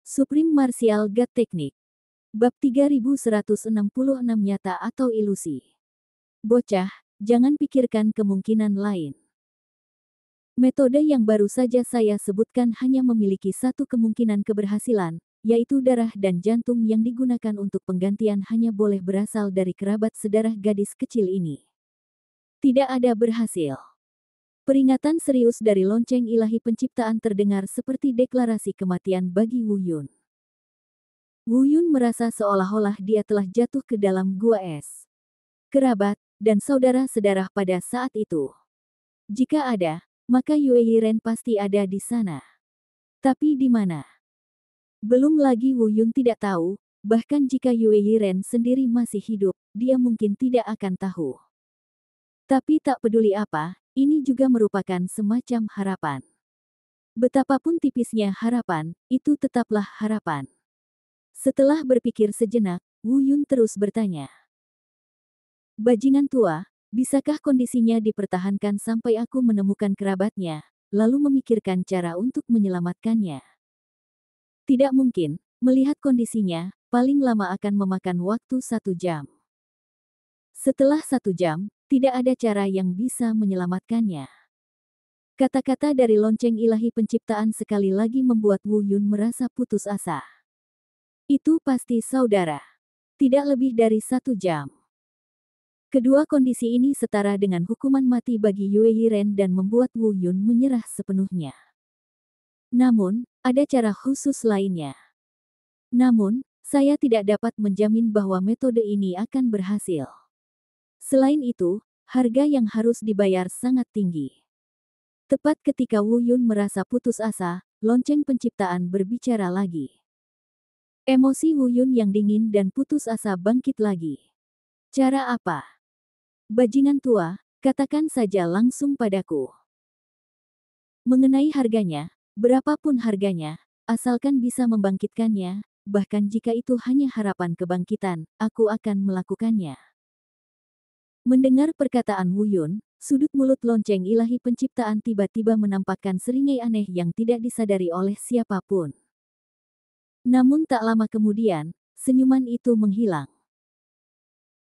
Supreme Martial God Technique. Bab 3166 nyata atau ilusi. Bocah, jangan pikirkan kemungkinan lain. Metode yang baru saja saya sebutkan hanya memiliki satu kemungkinan keberhasilan, yaitu darah dan jantung yang digunakan untuk penggantian hanya boleh berasal dari kerabat sedarah gadis kecil ini. Tidak ada berhasil. Peringatan serius dari lonceng ilahi penciptaan terdengar seperti deklarasi kematian bagi Wu Yun. Wu Yun merasa seolah-olah dia telah jatuh ke dalam gua es. Kerabat dan saudara sedarah pada saat itu. Jika ada, maka Yue Yiren pasti ada di sana. Tapi di mana? Belum lagi Wu Yun tidak tahu, bahkan jika Yue Yiren sendiri masih hidup, dia mungkin tidak akan tahu. Tapi tak peduli apa, ini juga merupakan semacam harapan. Betapapun tipisnya harapan, itu tetaplah harapan. Setelah berpikir sejenak, Wu Yun terus bertanya. Bajingan tua, bisakah kondisinya dipertahankan sampai aku menemukan kerabatnya, lalu memikirkan cara untuk menyelamatkannya? Tidak mungkin, melihat kondisinya, paling lama akan memakan waktu 1 jam. Setelah 1 jam, tidak ada cara yang bisa menyelamatkannya. Kata-kata dari lonceng ilahi penciptaan sekali lagi membuat Wu Yun merasa putus asa. Itu pasti saudara. Tidak lebih dari 1 jam. Kedua kondisi ini setara dengan hukuman mati bagi Yue Yiren dan membuat Wu Yun menyerah sepenuhnya. Namun, ada cara khusus lainnya. Namun, saya tidak dapat menjamin bahwa metode ini akan berhasil. Selain itu, harga yang harus dibayar sangat tinggi. Tepat ketika Wu Yun merasa putus asa, lonceng penciptaan berbicara lagi. Emosi Wu Yun yang dingin dan putus asa bangkit lagi. Cara apa? Bajingan tua, katakan saja langsung padaku. Mengenai harganya, berapapun harganya, asalkan bisa membangkitkannya, bahkan jika itu hanya harapan kebangkitan, aku akan melakukannya. Mendengar perkataan Wu Yun, sudut mulut lonceng ilahi penciptaan tiba-tiba menampakkan seringai aneh yang tidak disadari oleh siapapun. Namun tak lama kemudian, senyuman itu menghilang.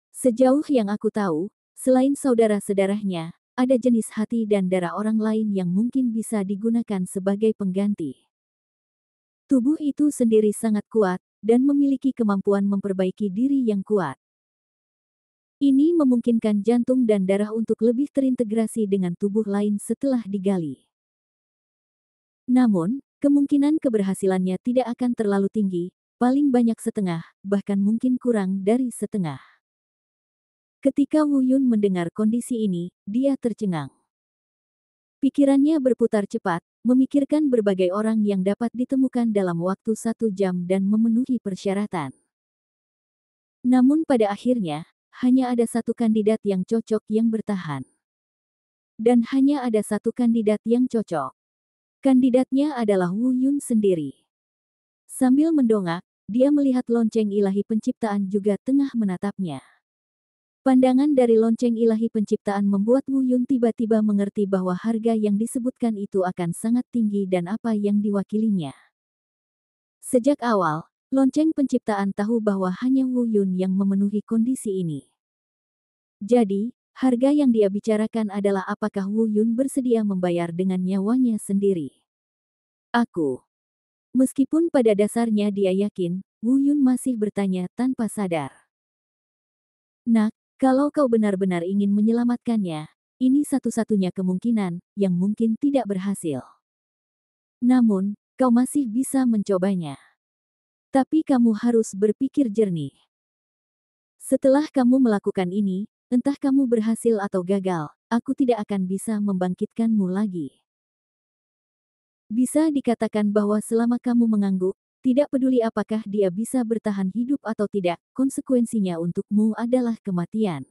Sejauh yang aku tahu, selain saudara-sedarahnya, ada jenis hati dan darah orang lain yang mungkin bisa digunakan sebagai pengganti. Tubuh itu sendiri sangat kuat, dan memiliki kemampuan memperbaiki diri yang kuat. Ini memungkinkan jantung dan darah untuk lebih terintegrasi dengan tubuh lain setelah digali. Namun, kemungkinan keberhasilannya tidak akan terlalu tinggi, paling banyak setengah, bahkan mungkin kurang dari setengah. Ketika Wu Yun mendengar kondisi ini, dia tercengang. Pikirannya berputar cepat, memikirkan berbagai orang yang dapat ditemukan dalam waktu 1 jam dan memenuhi persyaratan. Namun pada akhirnya, hanya ada satu kandidat yang cocok yang bertahan. Dan hanya ada satu kandidat yang cocok. Kandidatnya adalah Wu Yun sendiri. Sambil mendongak, dia melihat lonceng ilahi penciptaan juga tengah menatapnya. Pandangan dari lonceng ilahi penciptaan membuat Wu Yun tiba-tiba mengerti bahwa harga yang disebutkan itu akan sangat tinggi dan apa yang diwakilinya. Sejak awal, lonceng penciptaan tahu bahwa hanya Wu Yun yang memenuhi kondisi ini. Jadi, harga yang dia bicarakan adalah apakah Wu Yun bersedia membayar dengan nyawanya sendiri. Aku. Meskipun pada dasarnya dia yakin, Wu Yun masih bertanya tanpa sadar. Nak, kalau kau benar-benar ingin menyelamatkannya, ini satu-satunya kemungkinan, yang mungkin tidak berhasil. Namun, kau masih bisa mencobanya. Tapi kamu harus berpikir jernih. Setelah kamu melakukan ini, entah kamu berhasil atau gagal, aku tidak akan bisa membangkitkanmu lagi. Bisa dikatakan bahwa selama kamu mengangguk, tidak peduli apakah dia bisa bertahan hidup atau tidak, konsekuensinya untukmu adalah kematian.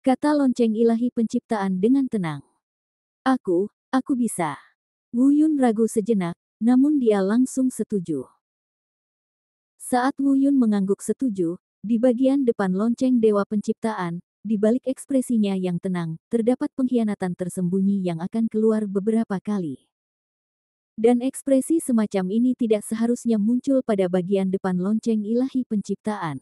Kata lonceng ilahi penciptaan dengan tenang. Aku bisa. Wu Yun ragu sejenak, namun dia langsung setuju. Saat Wu Yun mengangguk setuju, di bagian depan lonceng dewa penciptaan, di balik ekspresinya yang tenang, terdapat pengkhianatan tersembunyi yang akan keluar beberapa kali. Dan ekspresi semacam ini tidak seharusnya muncul pada bagian depan lonceng ilahi penciptaan.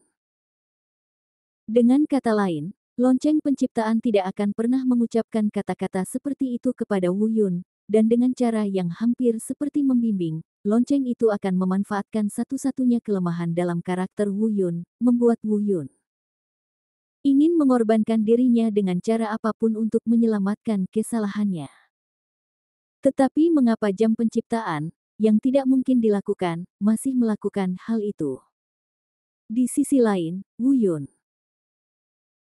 Dengan kata lain, lonceng penciptaan tidak akan pernah mengucapkan kata-kata seperti itu kepada Wu Yun, dan dengan cara yang hampir seperti membimbing, lonceng itu akan memanfaatkan satu-satunya kelemahan dalam karakter Wu Yun, membuat Wu Yun ingin mengorbankan dirinya dengan cara apapun untuk menyelamatkan kesalahannya. Tetapi mengapa jam penciptaan, yang tidak mungkin dilakukan, masih melakukan hal itu? Di sisi lain, Wu Yun.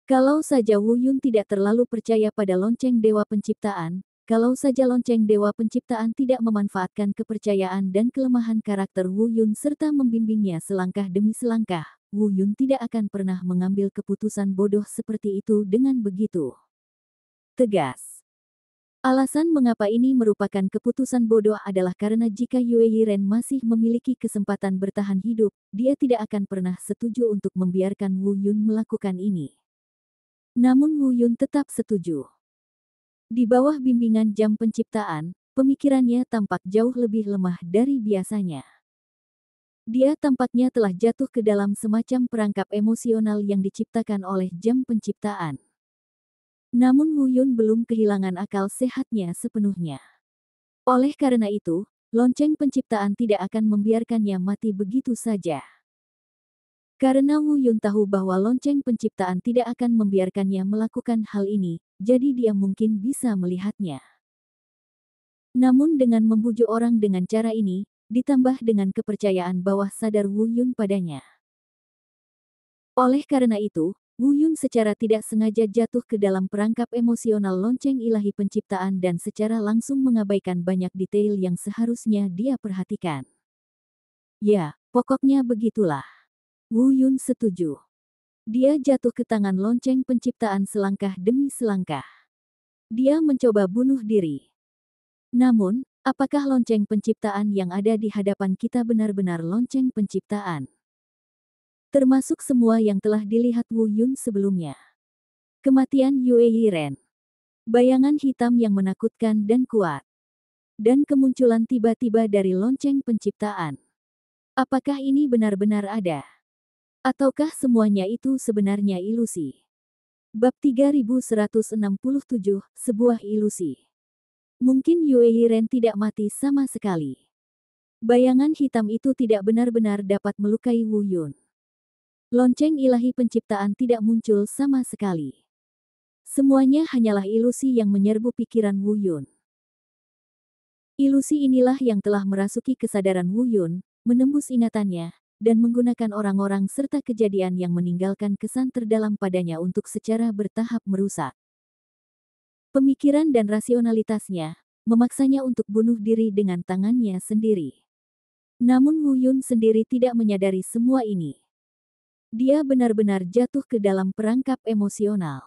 Kalau saja Wu Yun tidak terlalu percaya pada lonceng dewa penciptaan, kalau saja lonceng dewa penciptaan tidak memanfaatkan kepercayaan dan kelemahan karakter Wu Yun serta membimbingnya selangkah demi selangkah, Wu Yun tidak akan pernah mengambil keputusan bodoh seperti itu dengan begitu tegas. Alasan mengapa ini merupakan keputusan bodoh adalah karena jika Yue Yiren masih memiliki kesempatan bertahan hidup, dia tidak akan pernah setuju untuk membiarkan Wu Yun melakukan ini. Namun Wu Yun tetap setuju. Di bawah bimbingan jam penciptaan, pemikirannya tampak jauh lebih lemah dari biasanya. Dia tampaknya telah jatuh ke dalam semacam perangkap emosional yang diciptakan oleh jam penciptaan. Namun Wu Yun belum kehilangan akal sehatnya sepenuhnya. Oleh karena itu, lonceng penciptaan tidak akan membiarkannya mati begitu saja. Karena Wu Yun tahu bahwa lonceng penciptaan tidak akan membiarkannya melakukan hal ini, jadi dia mungkin bisa melihatnya. Namun dengan membujuk orang dengan cara ini, ditambah dengan kepercayaan bawah sadar Wu Yun padanya. Oleh karena itu, Wu Yun secara tidak sengaja jatuh ke dalam perangkap emosional lonceng ilahi penciptaan dan secara langsung mengabaikan banyak detail yang seharusnya dia perhatikan. Ya, pokoknya begitulah. Wu Yun setuju. Dia jatuh ke tangan lonceng penciptaan selangkah demi selangkah. Dia mencoba bunuh diri. Namun, apakah lonceng penciptaan yang ada di hadapan kita benar-benar lonceng penciptaan? Termasuk semua yang telah dilihat Wu Yun sebelumnya. Kematian Yue Yiren. Bayangan hitam yang menakutkan dan kuat. Dan kemunculan tiba-tiba dari lonceng penciptaan. Apakah ini benar-benar ada? Ataukah semuanya itu sebenarnya ilusi? Bab 3167, sebuah ilusi. Mungkin Yue Yiren tidak mati sama sekali. Bayangan hitam itu tidak benar-benar dapat melukai Wu Yun. Lonceng ilahi penciptaan tidak muncul sama sekali. Semuanya hanyalah ilusi yang menyerbu pikiran Wu Yun. Ilusi inilah yang telah merasuki kesadaran Wu Yun, menembus ingatannya, dan menggunakan orang-orang serta kejadian yang meninggalkan kesan terdalam padanya untuk secara bertahap merusak pemikiran dan rasionalitasnya, memaksanya untuk bunuh diri dengan tangannya sendiri. Namun Wu Yun sendiri tidak menyadari semua ini. Dia benar-benar jatuh ke dalam perangkap emosional.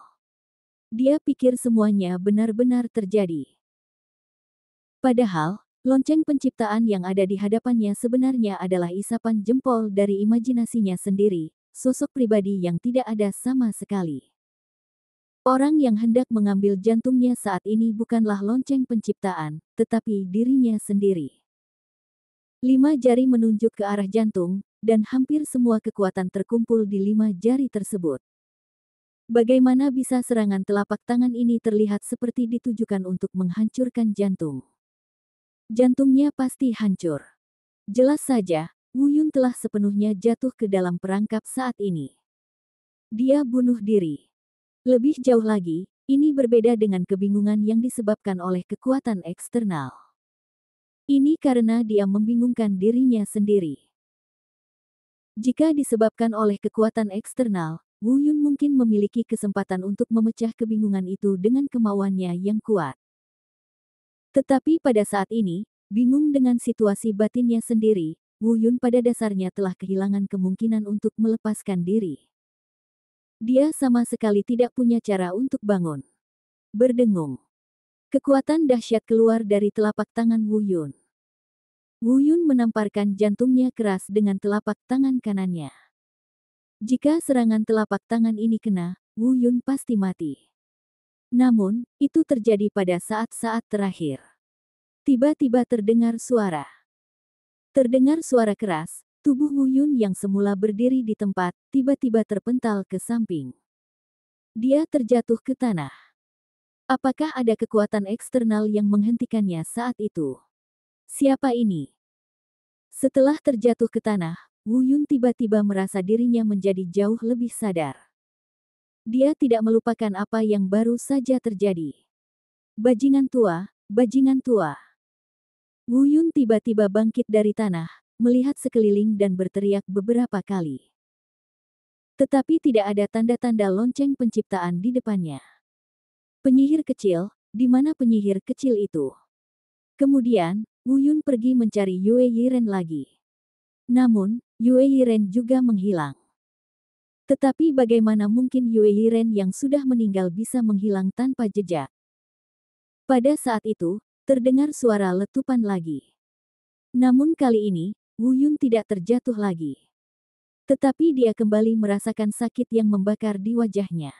Dia pikir semuanya benar-benar terjadi. Padahal, lonceng penciptaan yang ada di hadapannya sebenarnya adalah isapan jempol dari imajinasinya sendiri, sosok pribadi yang tidak ada sama sekali. Orang yang hendak mengambil jantungnya saat ini bukanlah lonceng penciptaan, tetapi dirinya sendiri. 5 jari menunjuk ke arah jantung, dan hampir semua kekuatan terkumpul di 5 jari tersebut. Bagaimana bisa serangan telapak tangan ini terlihat seperti ditujukan untuk menghancurkan jantung? Jantungnya pasti hancur. Jelas saja, Wu Yun telah sepenuhnya jatuh ke dalam perangkap saat ini. Dia bunuh diri. Lebih jauh lagi, ini berbeda dengan kebingungan yang disebabkan oleh kekuatan eksternal. Ini karena dia membingungkan dirinya sendiri. Jika disebabkan oleh kekuatan eksternal, Wu Yun mungkin memiliki kesempatan untuk memecah kebingungan itu dengan kemauannya yang kuat. Tetapi pada saat ini, bingung dengan situasi batinnya sendiri, Wu Yun pada dasarnya telah kehilangan kemungkinan untuk melepaskan diri. Dia sama sekali tidak punya cara untuk bangun. Berdengung. Kekuatan dahsyat keluar dari telapak tangan Wu Yun. Wu Yun menamparkan jantungnya keras dengan telapak tangan kanannya. Jika serangan telapak tangan ini kena, Wu Yun pasti mati. Namun, itu terjadi pada saat-saat terakhir. Tiba-tiba terdengar suara. Terdengar suara keras, tubuh Wu Yun yang semula berdiri di tempat, tiba-tiba terpental ke samping. Dia terjatuh ke tanah. Apakah ada kekuatan eksternal yang menghentikannya saat itu? Siapa ini? Setelah terjatuh ke tanah, Wu Yun tiba-tiba merasa dirinya menjadi jauh lebih sadar. Dia tidak melupakan apa yang baru saja terjadi. Bajingan tua, bajingan tua. Wu Yun tiba-tiba bangkit dari tanah, melihat sekeliling dan berteriak beberapa kali. Tetapi tidak ada tanda-tanda lonceng penciptaan di depannya. Penyihir kecil, di mana penyihir kecil itu? Kemudian, Wu Yun pergi mencari Yue Yiren lagi. Namun, Yue Yiren juga menghilang. Tetapi bagaimana mungkin Yue Yiren yang sudah meninggal bisa menghilang tanpa jejak? Pada saat itu, terdengar suara letupan lagi. Namun kali ini, Wu Yun tidak terjatuh lagi. Tetapi dia kembali merasakan sakit yang membakar di wajahnya.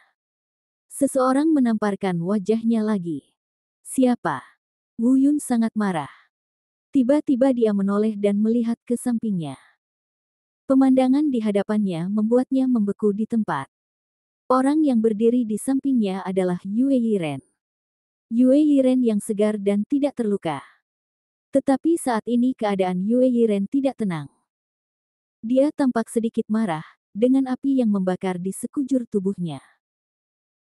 Seseorang menamparkan wajahnya lagi. Siapa? Wu Yun sangat marah. Tiba-tiba dia menoleh dan melihat ke sampingnya. Pemandangan di hadapannya membuatnya membeku di tempat. Orang yang berdiri di sampingnya adalah Yue Yiren. Yue Yiren yang segar dan tidak terluka. Tetapi saat ini keadaan Yue Yiren tidak tenang. Dia tampak sedikit marah, dengan api yang membakar di sekujur tubuhnya.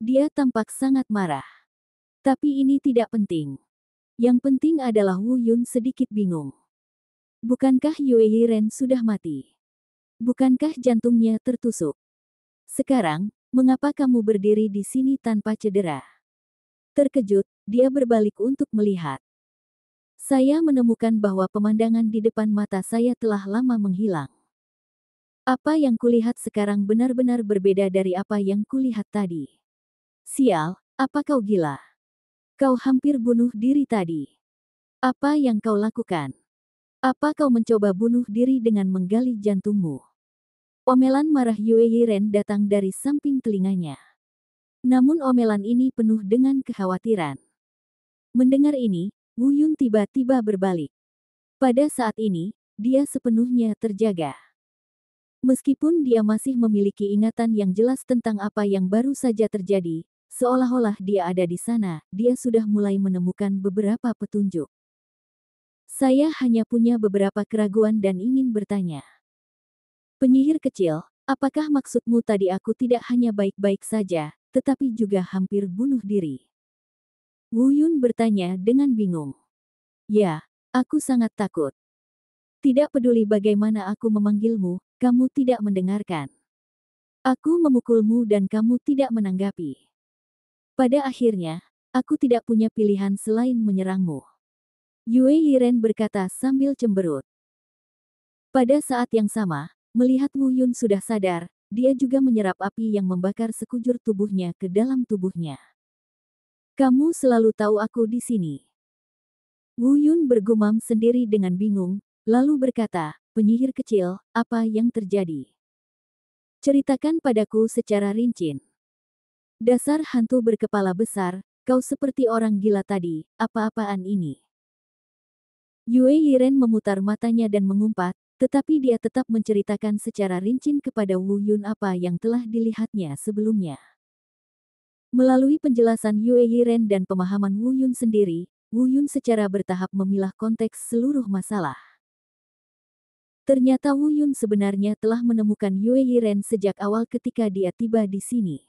Dia tampak sangat marah. Tapi ini tidak penting. Yang penting adalah Wu Yun sedikit bingung. Bukankah Yue Yiren sudah mati? Bukankah jantungnya tertusuk? Sekarang, mengapa kamu berdiri di sini tanpa cedera? Terkejut, dia berbalik untuk melihat. Saya menemukan bahwa pemandangan di depan mata saya telah lama menghilang. Apa yang kulihat sekarang benar-benar berbeda dari apa yang kulihat tadi. Sial, apa kau gila? Kau hampir bunuh diri tadi. Apa yang kau lakukan? Apa kau mencoba bunuh diri dengan menggali jantungmu? Omelan marah Yue Yiren datang dari samping telinganya. Namun omelan ini penuh dengan kekhawatiran. Mendengar ini, Wu Yun tiba-tiba berbalik. Pada saat ini, dia sepenuhnya terjaga. Meskipun dia masih memiliki ingatan yang jelas tentang apa yang baru saja terjadi, seolah-olah dia ada di sana, dia sudah mulai menemukan beberapa petunjuk. Saya hanya punya beberapa keraguan dan ingin bertanya. Penyihir kecil, apakah maksudmu tadi aku tidak hanya baik-baik saja, tetapi juga hampir bunuh diri? Wu Yun bertanya dengan bingung. Ya, aku sangat takut. Tidak peduli bagaimana aku memanggilmu, kamu tidak mendengarkan. Aku memukulmu dan kamu tidak menanggapi. Pada akhirnya, aku tidak punya pilihan selain menyerangmu. Yue Yiren berkata sambil cemberut. Pada saat yang sama, melihat Wu Yun sudah sadar, dia juga menyerap api yang membakar sekujur tubuhnya ke dalam tubuhnya. Kamu selalu tahu aku di sini. Wu Yun bergumam sendiri dengan bingung, lalu berkata, penyihir kecil, apa yang terjadi? Ceritakan padaku secara rinci. Dasar hantu berkepala besar, kau seperti orang gila tadi, apa-apaan ini? Yue Yiren memutar matanya dan mengumpat, tetapi dia tetap menceritakan secara rinci kepada Wu Yun apa yang telah dilihatnya sebelumnya. Melalui penjelasan Yue Yiren dan pemahaman Wu Yun sendiri, Wu Yun secara bertahap memilah konteks seluruh masalah. Ternyata Wu Yun sebenarnya telah menemukan Yue Yiren sejak awal ketika dia tiba di sini.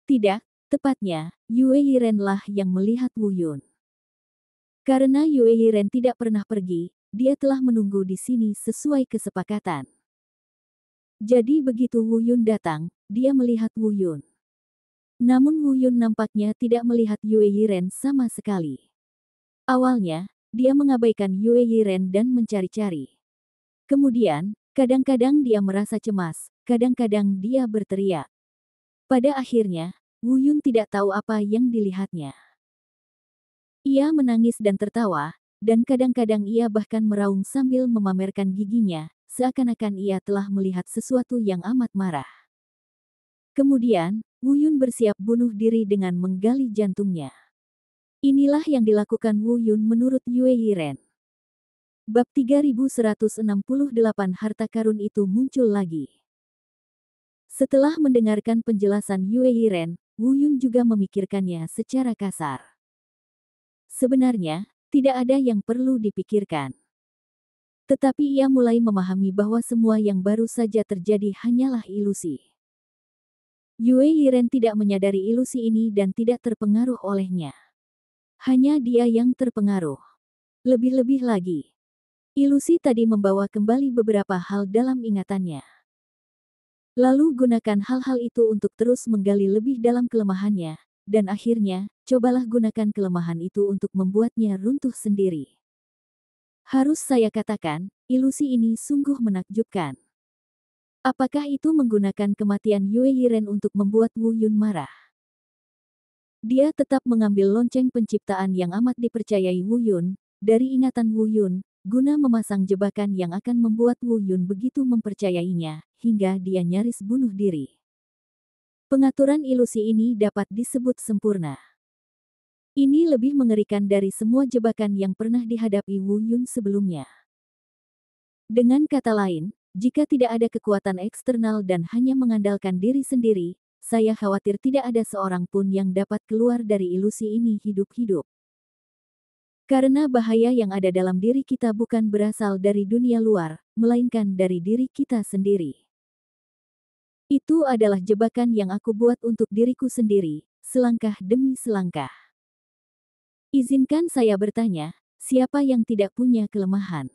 Tidak, tepatnya, Yue Yiren lah yang melihat Wu Yun. Karena Yue Yiren tidak pernah pergi, dia telah menunggu di sini sesuai kesepakatan. Jadi begitu Wu Yun datang, dia melihat Wu Yun. Namun Wu Yun nampaknya tidak melihat Yue Yiren sama sekali. Awalnya, dia mengabaikan Yue Yiren dan mencari-cari. Kemudian, kadang-kadang dia merasa cemas, kadang-kadang dia berteriak. Pada akhirnya, Wu Yun tidak tahu apa yang dilihatnya. Ia menangis dan tertawa, dan kadang-kadang ia bahkan meraung sambil memamerkan giginya, seakan-akan ia telah melihat sesuatu yang amat marah. Kemudian, Wu Yun bersiap bunuh diri dengan menggali jantungnya. Inilah yang dilakukan Wu Yun menurut Yue Yiren. Bab 3168 harta karun itu muncul lagi. Setelah mendengarkan penjelasan Yue Yiren, Wu Yun juga memikirkannya secara kasar. Sebenarnya, tidak ada yang perlu dipikirkan. Tetapi ia mulai memahami bahwa semua yang baru saja terjadi hanyalah ilusi. Yue Yiren tidak menyadari ilusi ini dan tidak terpengaruh olehnya. Hanya dia yang terpengaruh. Lebih-lebih lagi, ilusi tadi membawa kembali beberapa hal dalam ingatannya. Lalu gunakan hal-hal itu untuk terus menggali lebih dalam kelemahannya, dan akhirnya, cobalah gunakan kelemahan itu untuk membuatnya runtuh sendiri. Harus saya katakan, ilusi ini sungguh menakjubkan. Apakah itu menggunakan kematian Yue Yiren untuk membuat Wu Yun marah? Dia tetap mengambil lonceng penciptaan yang amat dipercayai Wu Yun, dari ingatan Wu Yun, guna memasang jebakan yang akan membuat Wu Yun begitu mempercayainya, hingga dia nyaris bunuh diri. Pengaturan ilusi ini dapat disebut sempurna. Ini lebih mengerikan dari semua jebakan yang pernah dihadapi Wu Yun sebelumnya. Dengan kata lain, jika tidak ada kekuatan eksternal dan hanya mengandalkan diri sendiri, saya khawatir tidak ada seorang pun yang dapat keluar dari ilusi ini hidup-hidup. Karena bahaya yang ada dalam diri kita bukan berasal dari dunia luar, melainkan dari diri kita sendiri. Itu adalah jebakan yang aku buat untuk diriku sendiri, selangkah demi selangkah. Izinkan saya bertanya, siapa yang tidak punya kelemahan?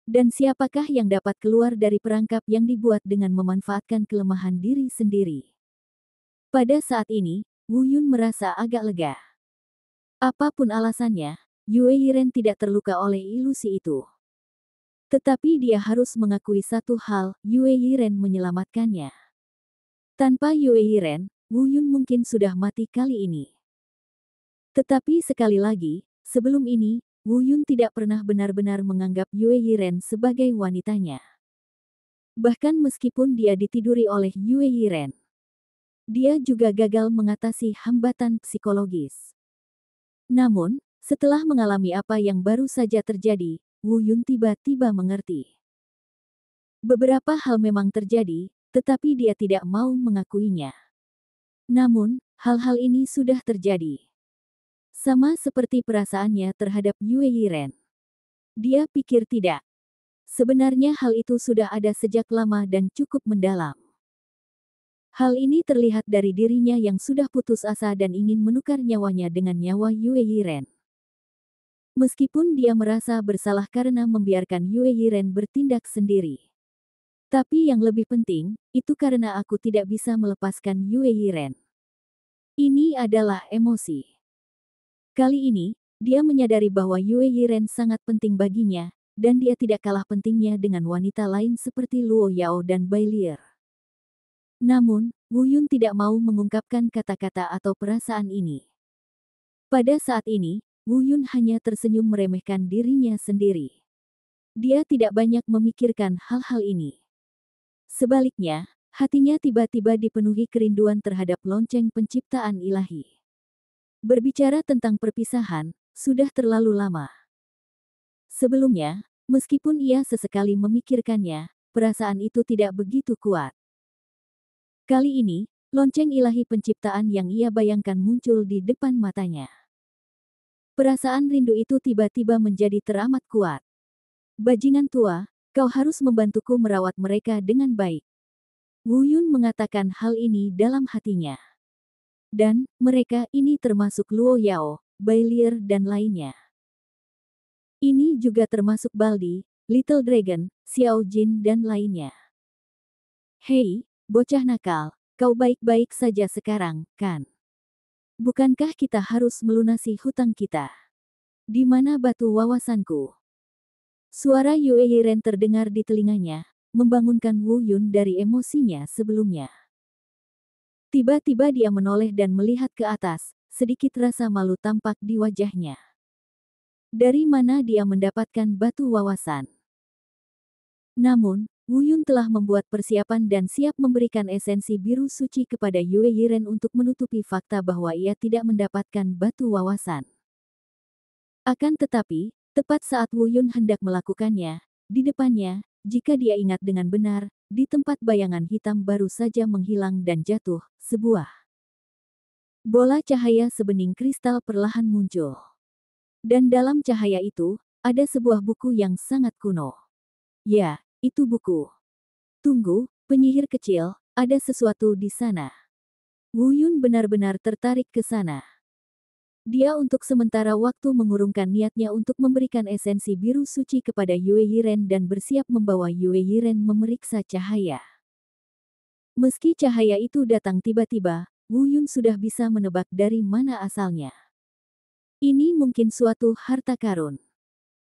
Dan siapakah yang dapat keluar dari perangkap yang dibuat dengan memanfaatkan kelemahan diri sendiri? Pada saat ini, Wu Yun merasa agak lega. Apapun alasannya, Yue Yiren tidak terluka oleh ilusi itu. Tetapi dia harus mengakui satu hal, Yue Yiren menyelamatkannya. Tanpa Yue Yiren, Wu Yun mungkin sudah mati kali ini. Tetapi sekali lagi, sebelum ini, Wu Yun tidak pernah benar-benar menganggap Yue Yiren sebagai wanitanya. Bahkan meskipun dia ditiduri oleh Yue Yiren, dia juga gagal mengatasi hambatan psikologis. Namun, setelah mengalami apa yang baru saja terjadi, Wu Yun tiba-tiba mengerti. Beberapa hal memang terjadi, tetapi dia tidak mau mengakuinya. Namun, hal-hal ini sudah terjadi. Sama seperti perasaannya terhadap Yue Yiren. Dia pikir tidak. Sebenarnya hal itu sudah ada sejak lama dan cukup mendalam. Hal ini terlihat dari dirinya yang sudah putus asa dan ingin menukar nyawanya dengan nyawa Yue Yiren. Meskipun dia merasa bersalah karena membiarkan Yue Yiren bertindak sendiri. Tapi yang lebih penting, itu karena aku tidak bisa melepaskan Yue Yiren. Ini adalah emosi. Kali ini, dia menyadari bahwa Yue Yiren sangat penting baginya, dan dia tidak kalah pentingnya dengan wanita lain seperti Luo Yao dan Bai Lier. Namun, Wu Yun tidak mau mengungkapkan kata-kata atau perasaan ini. Pada saat ini, Wu Yun hanya tersenyum meremehkan dirinya sendiri. Dia tidak banyak memikirkan hal-hal ini. Sebaliknya, hatinya tiba-tiba dipenuhi kerinduan terhadap lonceng penciptaan ilahi. Berbicara tentang perpisahan, sudah terlalu lama. Sebelumnya, meskipun ia sesekali memikirkannya, perasaan itu tidak begitu kuat. Kali ini, lonceng ilahi penciptaan yang ia bayangkan muncul di depan matanya. Perasaan rindu itu tiba-tiba menjadi teramat kuat. Bajingan tua, kau harus membantuku merawat mereka dengan baik. Wu Yun mengatakan hal ini dalam hatinya. Dan, mereka ini termasuk Luo Yao, Bai Lier dan lainnya. Ini juga termasuk Baldi, Little Dragon, Xiao Jin dan lainnya. Hei, bocah nakal, kau baik-baik saja sekarang, kan? Bukankah kita harus melunasi hutang kita? Di mana batu wawasanku? Suara Yue Yiren terdengar di telinganya, membangunkan Wu Yun dari emosinya sebelumnya. Tiba-tiba dia menoleh dan melihat ke atas, sedikit rasa malu tampak di wajahnya. Dari mana dia mendapatkan batu wawasan? Namun, Wu Yun telah membuat persiapan dan siap memberikan esensi biru suci kepada Yue Yiren untuk menutupi fakta bahwa ia tidak mendapatkan batu wawasan. Akan tetapi, tepat saat Wu Yun hendak melakukannya, di depannya, jika dia ingat dengan benar, di tempat bayangan hitam baru saja menghilang dan jatuh, sebuah bola cahaya sebening kristal perlahan muncul. Dan dalam cahaya itu, ada sebuah buku yang sangat kuno. Ya, itu buku. Tunggu, penyihir kecil, ada sesuatu di sana. Wu Yun benar-benar tertarik ke sana. Dia untuk sementara waktu mengurungkan niatnya untuk memberikan esensi biru suci kepada Yue Yiren dan bersiap membawa Yue Yiren memeriksa cahaya. Meski cahaya itu datang tiba-tiba, Wu Yun sudah bisa menebak dari mana asalnya. Ini mungkin suatu harta karun.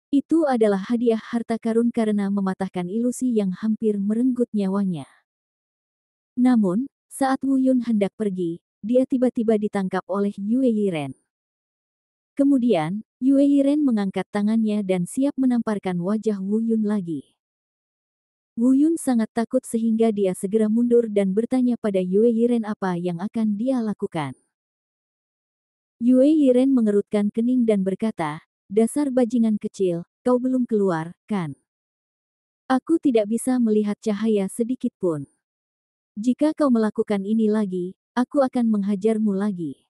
Itu adalah hadiah harta karun karena mematahkan ilusi yang hampir merenggut nyawanya. Namun, saat Wu Yun hendak pergi, dia tiba-tiba ditangkap oleh Yue Yiren. Kemudian, Yue Yiren mengangkat tangannya dan siap menamparkan wajah Wu Yun lagi. Wu Yun sangat takut sehingga dia segera mundur dan bertanya pada Yue Yiren apa yang akan dia lakukan. Yue Yiren mengerutkan kening dan berkata, "Dasar bajingan kecil, kau belum keluar, kan? Aku tidak bisa melihat cahaya sedikit pun. Jika kau melakukan ini lagi, aku akan menghajarmu lagi."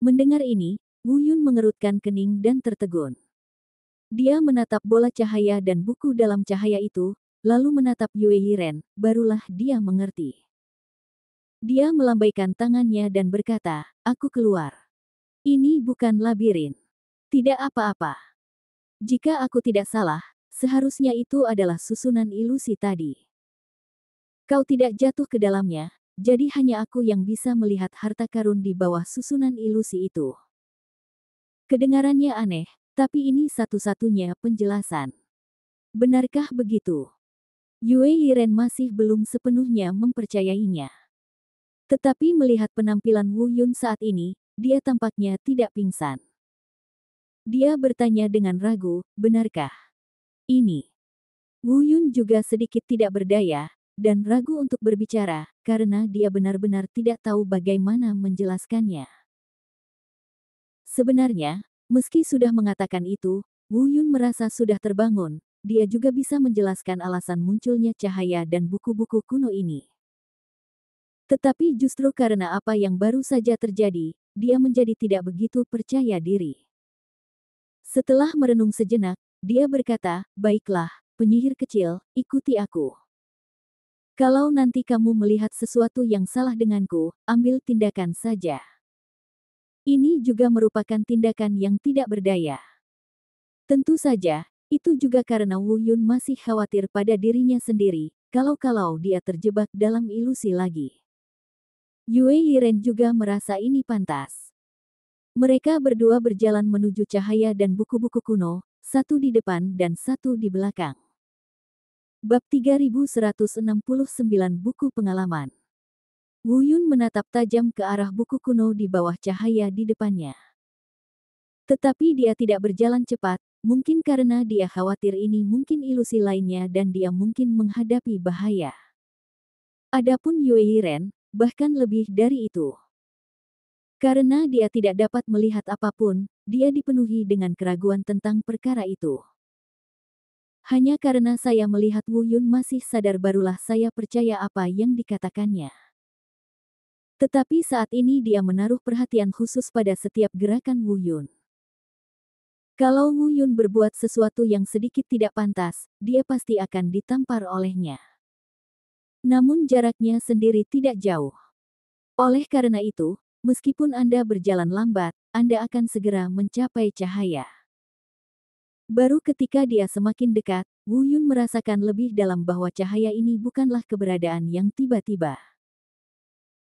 Mendengar ini, Wu Yun mengerutkan kening dan tertegun. Dia menatap bola cahaya dan buku dalam cahaya itu, lalu menatap Yue Yiren, barulah dia mengerti. Dia melambaikan tangannya dan berkata, "Aku keluar. Ini bukan labirin. Tidak apa-apa. Jika aku tidak salah, seharusnya itu adalah susunan ilusi tadi. Kau tidak jatuh ke dalamnya, jadi hanya aku yang bisa melihat harta karun di bawah susunan ilusi itu." Kedengarannya aneh, tapi ini satu-satunya penjelasan. Benarkah begitu? Yue Yiren masih belum sepenuhnya mempercayainya. Tetapi melihat penampilan Wu Yun saat ini, dia tampaknya tidak pingsan. Dia bertanya dengan ragu, "Benarkah ini?" Wu Yun juga sedikit tidak berdaya, dan ragu untuk berbicara, karena dia benar-benar tidak tahu bagaimana menjelaskannya. Sebenarnya, meski sudah mengatakan itu, Wu Yun merasa sudah terbangun, dia juga bisa menjelaskan alasan munculnya cahaya dan buku-buku kuno ini. Tetapi justru karena apa yang baru saja terjadi, dia menjadi tidak begitu percaya diri. Setelah merenung sejenak, dia berkata, "Baiklah, penyihir kecil, ikuti aku. Kalau nanti kamu melihat sesuatu yang salah denganku, ambil tindakan saja." Ini juga merupakan tindakan yang tidak berdaya. Tentu saja, itu juga karena Wu Yun masih khawatir pada dirinya sendiri, kalau-kalau dia terjebak dalam ilusi lagi. Yue Yiren juga merasa ini pantas. Mereka berdua berjalan menuju cahaya dan buku-buku kuno, satu di depan dan satu di belakang. Bab 3169 Buku Pengalaman. Wu Yun menatap tajam ke arah buku kuno di bawah cahaya di depannya. Tetapi dia tidak berjalan cepat, mungkin karena dia khawatir ini mungkin ilusi lainnya dan dia mungkin menghadapi bahaya. Adapun Yue Yiren, bahkan lebih dari itu. Karena dia tidak dapat melihat apapun, dia dipenuhi dengan keraguan tentang perkara itu. Hanya karena saya melihat Wu Yun masih sadar barulah saya percaya apa yang dikatakannya. Tetapi saat ini dia menaruh perhatian khusus pada setiap gerakan Wu Yun. Kalau Wu Yun berbuat sesuatu yang sedikit tidak pantas, dia pasti akan ditampar olehnya. Namun jaraknya sendiri tidak jauh. Oleh karena itu, meskipun Anda berjalan lambat, Anda akan segera mencapai cahaya. Baru ketika dia semakin dekat, Wu Yun merasakan lebih dalam bahwa cahaya ini bukanlah keberadaan yang tiba-tiba.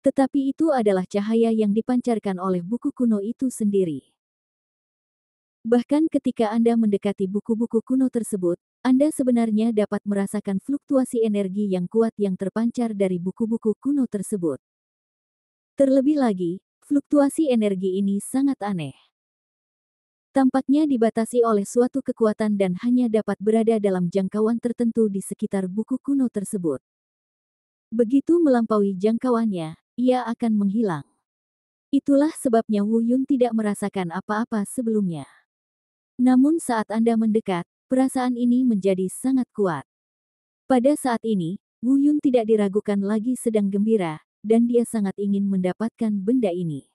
Tetapi itu adalah cahaya yang dipancarkan oleh buku kuno itu sendiri. Bahkan ketika Anda mendekati buku-buku kuno tersebut, Anda sebenarnya dapat merasakan fluktuasi energi yang kuat yang terpancar dari buku-buku kuno tersebut. Terlebih lagi, fluktuasi energi ini sangat aneh. Tampaknya dibatasi oleh suatu kekuatan dan hanya dapat berada dalam jangkauan tertentu di sekitar buku kuno tersebut. Begitu melampaui jangkauannya, ia akan menghilang. Itulah sebabnya Wu Yun tidak merasakan apa-apa sebelumnya. Namun saat Anda mendekat, perasaan ini menjadi sangat kuat. Pada saat ini, Wu Yun tidak diragukan lagi sedang gembira, dan dia sangat ingin mendapatkan benda ini.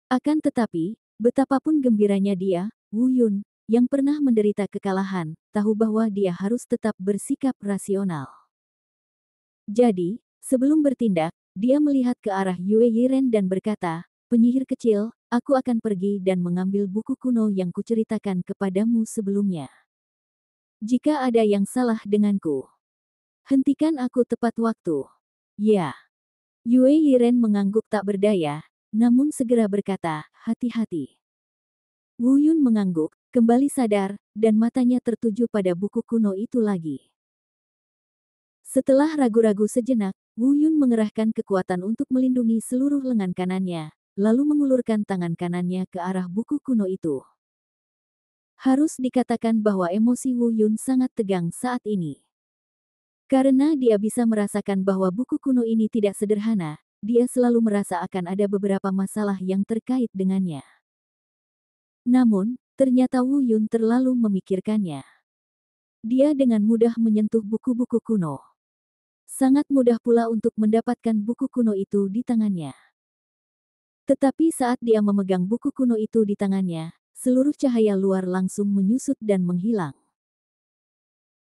Akan tetapi, betapapun gembiranya dia, Wu Yun, yang pernah menderita kekalahan, tahu bahwa dia harus tetap bersikap rasional. Jadi, sebelum bertindak, dia melihat ke arah Yue Yiren dan berkata, "Penyihir kecil, aku akan pergi dan mengambil buku kuno yang kuceritakan kepadamu sebelumnya. Jika ada yang salah denganku, hentikan aku tepat waktu." Ya. Yue Yiren mengangguk tak berdaya, namun segera berkata, "Hati-hati." Wu Yun mengangguk, kembali sadar, dan matanya tertuju pada buku kuno itu lagi. Setelah ragu-ragu sejenak, Wu Yun mengerahkan kekuatan untuk melindungi seluruh lengan kanannya, lalu mengulurkan tangan kanannya ke arah buku kuno itu. Harus dikatakan bahwa emosi Wu Yun sangat tegang saat ini. Karena dia bisa merasakan bahwa buku kuno ini tidak sederhana, dia selalu merasa akan ada beberapa masalah yang terkait dengannya. Namun, ternyata Wu Yun terlalu memikirkannya. Dia dengan mudah menyentuh buku-buku kuno. Sangat mudah pula untuk mendapatkan buku kuno itu di tangannya. Tetapi saat dia memegang buku kuno itu di tangannya, seluruh cahaya luar langsung menyusut dan menghilang.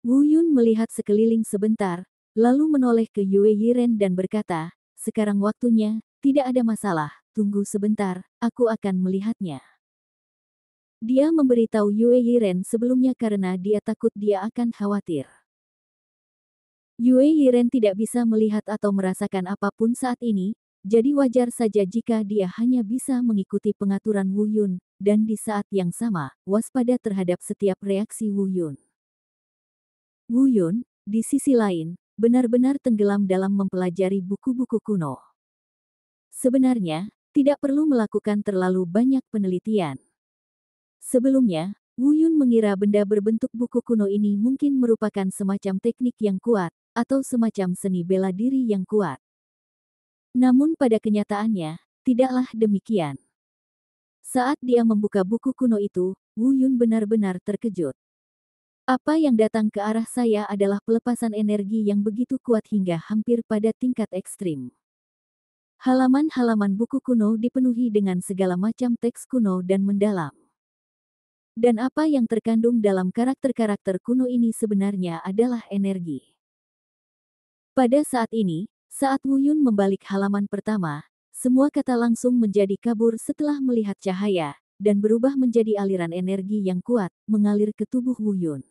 Wu Yun melihat sekeliling sebentar, lalu menoleh ke Yue Yiren dan berkata, "Sekarang waktunya, tidak ada masalah, tunggu sebentar, aku akan melihatnya." Dia memberitahu Yue Yiren sebelumnya karena dia takut dia akan khawatir. Yue Yiren tidak bisa melihat atau merasakan apapun saat ini, jadi wajar saja jika dia hanya bisa mengikuti pengaturan Wu Yun, dan di saat yang sama, waspada terhadap setiap reaksi Wu Yun. Wu Yun, di sisi lain, benar-benar tenggelam dalam mempelajari buku-buku kuno. Sebenarnya, tidak perlu melakukan terlalu banyak penelitian. Sebelumnya, Wu Yun mengira benda berbentuk buku kuno ini mungkin merupakan semacam teknik yang kuat, atau semacam seni bela diri yang kuat. Namun pada kenyataannya, tidaklah demikian. Saat dia membuka buku kuno itu, Wu Yun benar-benar terkejut. Apa yang datang ke arah saya adalah pelepasan energi yang begitu kuat hingga hampir pada tingkat ekstrim. Halaman-halaman buku kuno dipenuhi dengan segala macam teks kuno dan mendalam. Dan apa yang terkandung dalam karakter-karakter kuno ini sebenarnya adalah energi. Pada saat ini, saat Wu Yun membalik halaman pertama, semua kata langsung menjadi kabur setelah melihat cahaya, dan berubah menjadi aliran energi yang kuat, mengalir ke tubuh Wu Yun.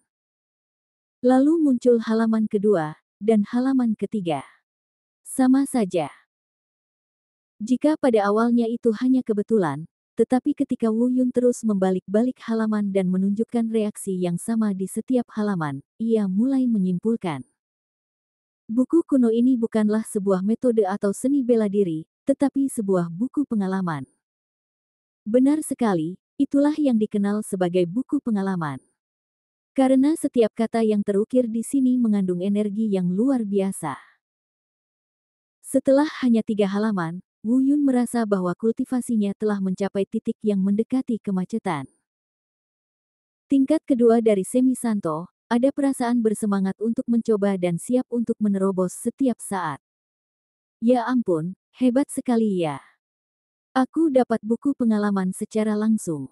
Lalu muncul halaman kedua, dan halaman ketiga. Sama saja. Jika pada awalnya itu hanya kebetulan, tetapi ketika Wu Yun terus membalik-balik halaman dan menunjukkan reaksi yang sama di setiap halaman, ia mulai menyimpulkan. Buku kuno ini bukanlah sebuah metode atau seni bela diri, tetapi sebuah buku pengalaman. Benar sekali, itulah yang dikenal sebagai buku pengalaman. Karena setiap kata yang terukir di sini mengandung energi yang luar biasa. Setelah hanya 3 halaman, Wu Yun merasa bahwa kultivasinya telah mencapai titik yang mendekati kemacetan. Tingkat kedua dari Semi Santo, ada perasaan bersemangat untuk mencoba dan siap untuk menerobos setiap saat. Ya ampun, hebat sekali ya. Aku dapat buku pengalaman secara langsung.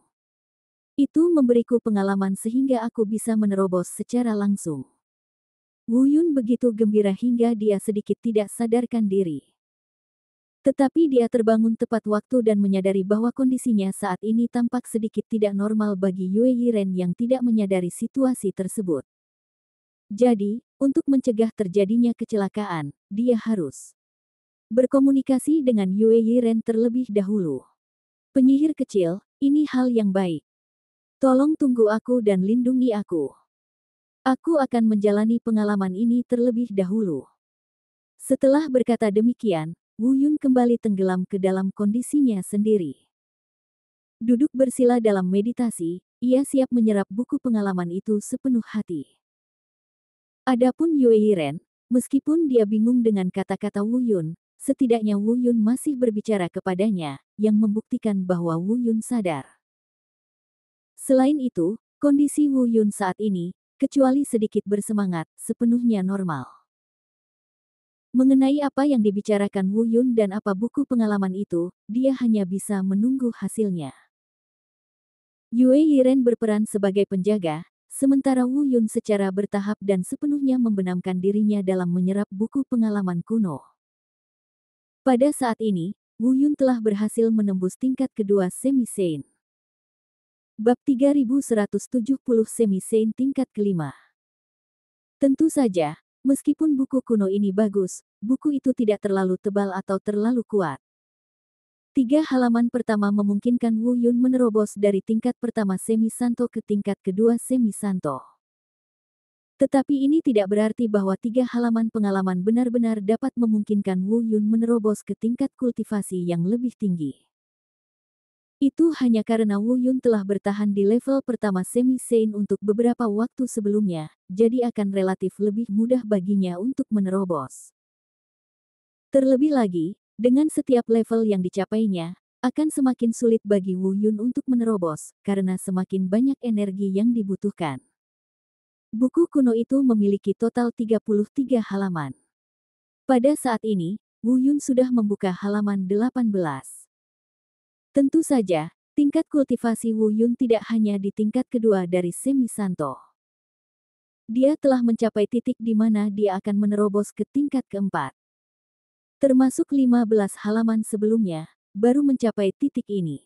Itu memberiku pengalaman sehingga aku bisa menerobos secara langsung. Wu Yun begitu gembira hingga dia sedikit tidak sadarkan diri. Tetapi dia terbangun tepat waktu dan menyadari bahwa kondisinya saat ini tampak sedikit tidak normal bagi Yue Yiren yang tidak menyadari situasi tersebut. Jadi, untuk mencegah terjadinya kecelakaan, dia harus berkomunikasi dengan Yue Yiren terlebih dahulu. "Penyihir kecil, ini hal yang baik. Tolong tunggu aku dan lindungi aku. Aku akan menjalani pengalaman ini terlebih dahulu." Setelah berkata demikian, Wu Yun kembali tenggelam ke dalam kondisinya sendiri. Duduk bersila dalam meditasi, ia siap menyerap buku pengalaman itu sepenuh hati. Adapun Yue Yiren, meskipun dia bingung dengan kata-kata Wu Yun, setidaknya Wu Yun masih berbicara kepadanya, yang membuktikan bahwa Wu Yun sadar. Selain itu, kondisi Wu Yun saat ini, kecuali sedikit bersemangat, sepenuhnya normal. Mengenai apa yang dibicarakan Wu Yun dan apa buku pengalaman itu, dia hanya bisa menunggu hasilnya. Yue Yiren berperan sebagai penjaga, sementara Wu Yun secara bertahap dan sepenuhnya membenamkan dirinya dalam menyerap buku pengalaman kuno. Pada saat ini, Wu Yun telah berhasil menembus tingkat kedua Semi-Sein. Bab 3170 Semi-Sein tingkat kelima. Tentu saja, meskipun buku kuno ini bagus, buku itu tidak terlalu tebal atau terlalu kuat. 3 halaman pertama memungkinkan Wu Yun menerobos dari tingkat pertama Semi-Santo ke tingkat kedua Semi-Santo. Tetapi ini tidak berarti bahwa 3 halaman pengalaman benar-benar dapat memungkinkan Wu Yun menerobos ke tingkat kultivasi yang lebih tinggi. Itu hanya karena Wu Yun telah bertahan di level pertama Semi-Sein untuk beberapa waktu sebelumnya, jadi akan relatif lebih mudah baginya untuk menerobos. Terlebih lagi, dengan setiap level yang dicapainya, akan semakin sulit bagi Wu Yun untuk menerobos, karena semakin banyak energi yang dibutuhkan. Buku kuno itu memiliki total 33 halaman. Pada saat ini, Wu Yun sudah membuka halaman 18. Tentu saja, tingkat kultivasi Wu Yun tidak hanya di tingkat kedua dari Semi-Santo. Dia telah mencapai titik di mana dia akan menerobos ke tingkat keempat. Termasuk 15 halaman sebelumnya, baru mencapai titik ini.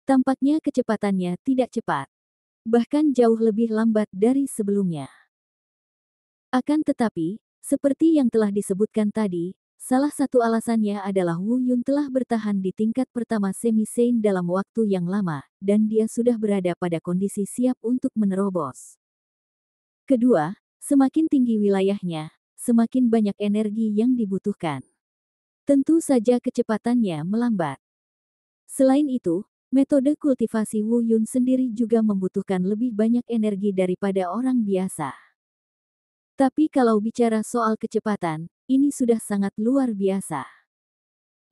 Tampaknya kecepatannya tidak cepat. Bahkan jauh lebih lambat dari sebelumnya. Akan tetapi, seperti yang telah disebutkan tadi, salah satu alasannya adalah Wu Yun telah bertahan di tingkat pertama Semi-Sein dalam waktu yang lama, dan dia sudah berada pada kondisi siap untuk menerobos. Kedua, semakin tinggi wilayahnya, semakin banyak energi yang dibutuhkan. Tentu saja kecepatannya melambat. Selain itu, metode kultivasi Wu Yun sendiri juga membutuhkan lebih banyak energi daripada orang biasa. Tapi kalau bicara soal kecepatan, ini sudah sangat luar biasa.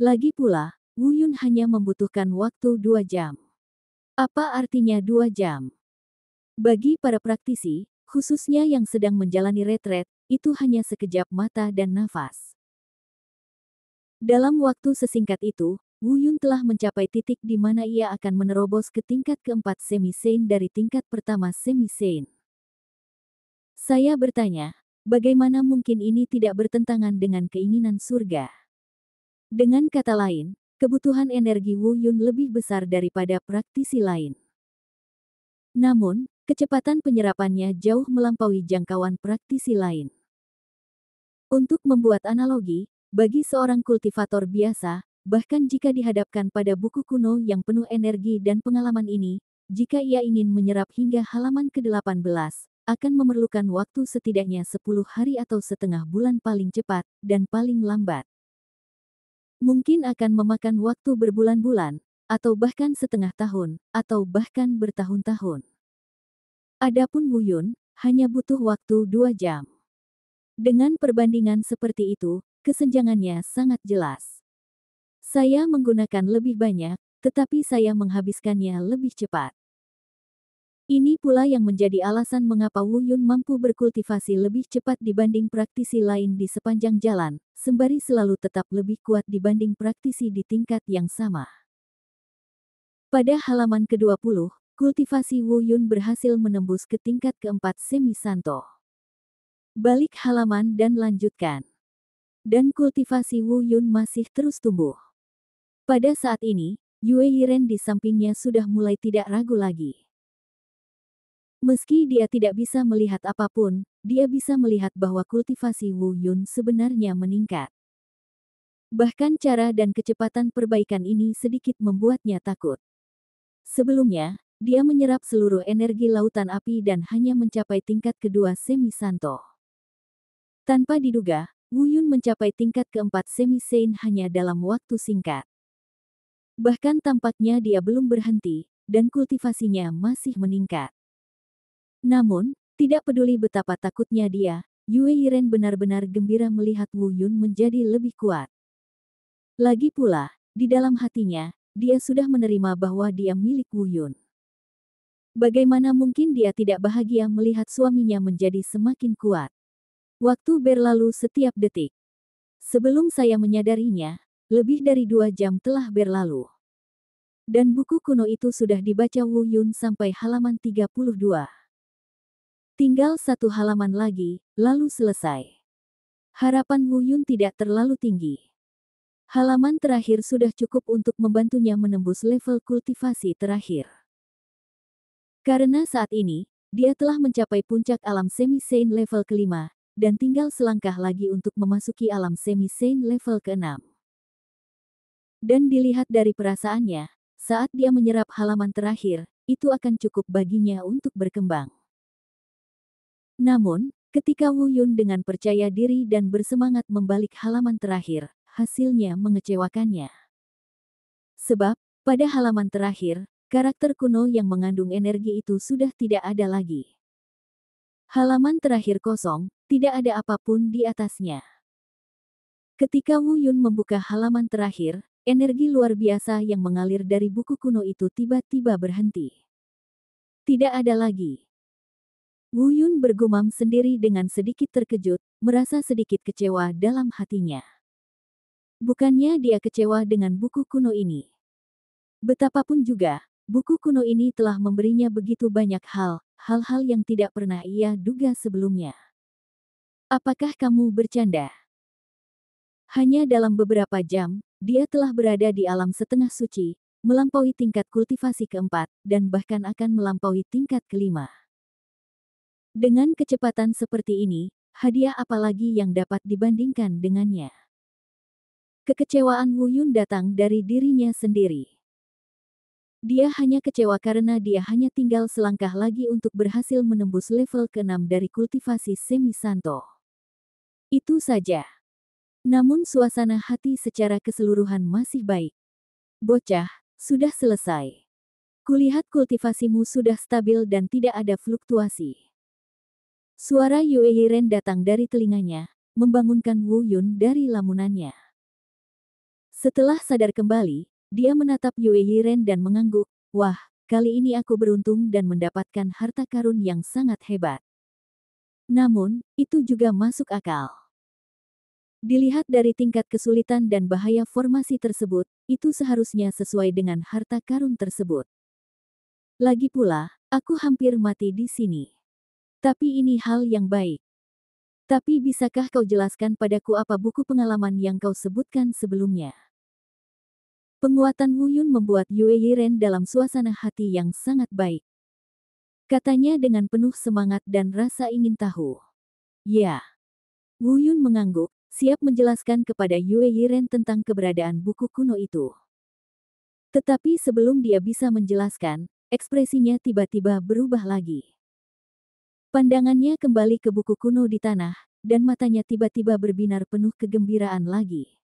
Lagi pula, Wu Yun hanya membutuhkan waktu 2 jam. Apa artinya 2 jam? Bagi para praktisi, khususnya yang sedang menjalani retret, itu hanya sekejap mata dan nafas. Dalam waktu sesingkat itu, Wu Yun telah mencapai titik di mana ia akan menerobos ke tingkat keempat Semi-Sein dari tingkat pertama Semi-Sein. Saya bertanya, bagaimana mungkin ini tidak bertentangan dengan keinginan surga? Dengan kata lain, kebutuhan energi Wu Yun lebih besar daripada praktisi lain. Namun, kecepatan penyerapannya jauh melampaui jangkauan praktisi lain. Untuk membuat analogi, bagi seorang kultivator biasa, bahkan jika dihadapkan pada buku kuno yang penuh energi dan pengalaman ini, jika ia ingin menyerap hingga halaman ke-18, akan memerlukan waktu setidaknya 10 hari atau setengah bulan paling cepat, dan paling lambat. Mungkin akan memakan waktu berbulan-bulan, atau bahkan setengah tahun, atau bahkan bertahun-tahun. Adapun Wu Yun, hanya butuh waktu 2 jam. Dengan perbandingan seperti itu, kesenjangannya sangat jelas. Saya menggunakan lebih banyak, tetapi saya menghabiskannya lebih cepat. Ini pula yang menjadi alasan mengapa Wu Yun mampu berkultivasi lebih cepat dibanding praktisi lain di sepanjang jalan, sembari selalu tetap lebih kuat dibanding praktisi di tingkat yang sama. Pada halaman ke-20, kultivasi Wu Yun berhasil menembus ke tingkat keempat Semi-Santo. Balik halaman dan lanjutkan. Dan kultivasi Wu Yun masih terus tumbuh. Pada saat ini, Yue Yiren di sampingnya sudah mulai tidak ragu lagi. Meski dia tidak bisa melihat apapun, dia bisa melihat bahwa kultivasi Wu Yun sebenarnya meningkat. Bahkan cara dan kecepatan perbaikan ini sedikit membuatnya takut. Sebelumnya, dia menyerap seluruh energi lautan api dan hanya mencapai tingkat kedua Semi-Santo. Tanpa diduga, Wu Yun mencapai tingkat keempat Semi-Sein hanya dalam waktu singkat. Bahkan tampaknya dia belum berhenti, dan kultivasinya masih meningkat. Namun, tidak peduli betapa takutnya dia, Yue Yiren benar-benar gembira melihat Wu Yun menjadi lebih kuat. Lagi pula, di dalam hatinya, dia sudah menerima bahwa dia milik Wu Yun. Bagaimana mungkin dia tidak bahagia melihat suaminya menjadi semakin kuat? Waktu berlalu setiap detik. Sebelum saya menyadarinya, lebih dari 2 jam telah berlalu. Dan buku kuno itu sudah dibaca Wu Yun sampai halaman 32. Tinggal 1 halaman lagi, lalu selesai. Harapan Wu Yun tidak terlalu tinggi. Halaman terakhir sudah cukup untuk membantunya menembus level kultivasi terakhir. Karena saat ini, dia telah mencapai puncak alam semi-Saint level ke-5, dan tinggal selangkah lagi untuk memasuki alam semi-Saint level ke-6. Dan dilihat dari perasaannya, saat dia menyerap halaman terakhir, itu akan cukup baginya untuk berkembang. Namun, ketika Wu Yun dengan percaya diri dan bersemangat membalik halaman terakhir, hasilnya mengecewakannya. Sebab, pada halaman terakhir, karakter kuno yang mengandung energi itu sudah tidak ada lagi. Halaman terakhir kosong, tidak ada apapun di atasnya. Ketika Wu Yun membuka halaman terakhir, energi luar biasa yang mengalir dari buku kuno itu tiba-tiba berhenti. Tidak ada lagi. Wu Yun bergumam sendiri dengan sedikit terkejut, merasa sedikit kecewa dalam hatinya. Bukannya dia kecewa dengan buku kuno ini. Betapapun juga, buku kuno ini telah memberinya begitu banyak hal-hal yang tidak pernah ia duga sebelumnya. Apakah kamu bercanda? Hanya dalam beberapa jam, dia telah berada di alam setengah suci, melampaui tingkat kultivasi keempat, dan bahkan akan melampaui tingkat kelima. Dengan kecepatan seperti ini, hadiah apalagi yang dapat dibandingkan dengannya? Kekecewaan Wu Yun datang dari dirinya sendiri. Dia hanya kecewa karena dia hanya tinggal selangkah lagi untuk berhasil menembus level ke-6 dari kultivasi semi Santo. Itu saja. Namun suasana hati secara keseluruhan masih baik. Bocah, sudah selesai. Kulihat kultivasimu sudah stabil dan tidak ada fluktuasi. Suara Yue Yiren datang dari telinganya, membangunkan Wu Yun dari lamunannya. Setelah sadar kembali, dia menatap Yue Yiren dan mengangguk, "Wah, kali ini aku beruntung dan mendapatkan harta karun yang sangat hebat." Namun, itu juga masuk akal. Dilihat dari tingkat kesulitan dan bahaya formasi tersebut, itu seharusnya sesuai dengan harta karun tersebut. Lagi pula, aku hampir mati di sini. Tapi ini hal yang baik. Tapi bisakah kau jelaskan padaku apa buku pengalaman yang kau sebutkan sebelumnya? Penguatan Wu Yun membuat Yue Yiren dalam suasana hati yang sangat baik. Katanya dengan penuh semangat dan rasa ingin tahu. Ya. Wu Yun mengangguk, siap menjelaskan kepada Yue Yiren tentang keberadaan buku kuno itu. Tetapi sebelum dia bisa menjelaskan, ekspresinya tiba-tiba berubah lagi. Pandangannya kembali ke buku kuno di tanah, dan matanya tiba-tiba berbinar penuh kegembiraan lagi.